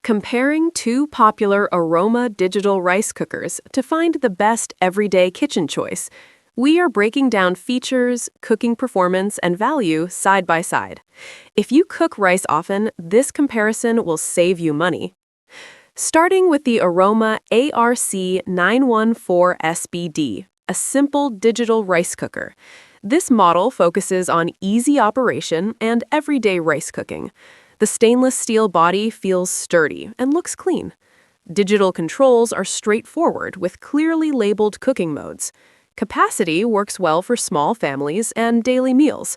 Comparing two popular Aroma digital rice cookers to find the best everyday kitchen choice, we are breaking down features, cooking performance, and value side by side. If you cook rice often, this comparison will save you money. Starting with the Aroma ARC-914SBD, a simple digital rice cooker. This model focuses on easy operation and everyday rice cooking. The stainless steel body feels sturdy and looks clean. Digital controls are straightforward with clearly labeled cooking modes. Capacity works well for small families and daily meals.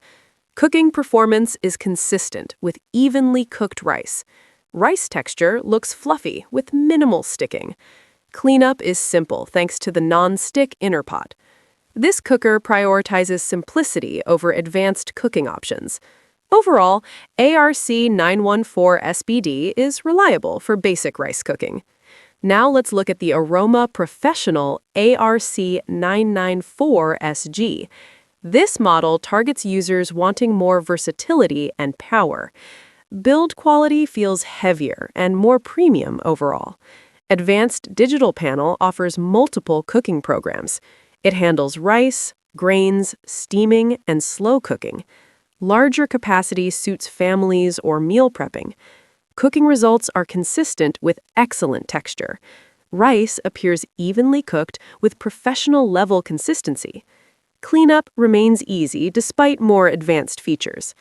Cooking performance is consistent with evenly cooked rice. Rice texture looks fluffy with minimal sticking. Cleanup is simple thanks to the non-stick inner pot. This cooker prioritizes simplicity over advanced cooking options. Overall, ARC-914SBD is reliable for basic rice cooking. Now let's look at the Aroma Professional ARC-994SG. This model targets users wanting more versatility and power. Build quality feels heavier and more premium overall. Advanced Digital Panel offers multiple cooking programs. It handles rice, grains, steaming, and slow cooking. Larger capacity suits families or meal prepping. Cooking results are consistent with excellent texture. Rice appears evenly cooked with professional-level consistency. Cleanup remains easy despite more advanced features.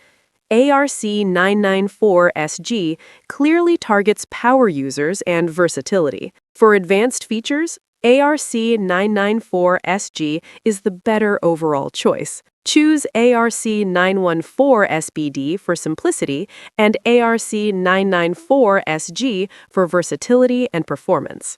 ARC-994SG clearly targets power users and versatility. For advanced features, ARC-994SG is the better overall choice. Choose ARC-914SBD for simplicity and ARC-994SG for versatility and performance.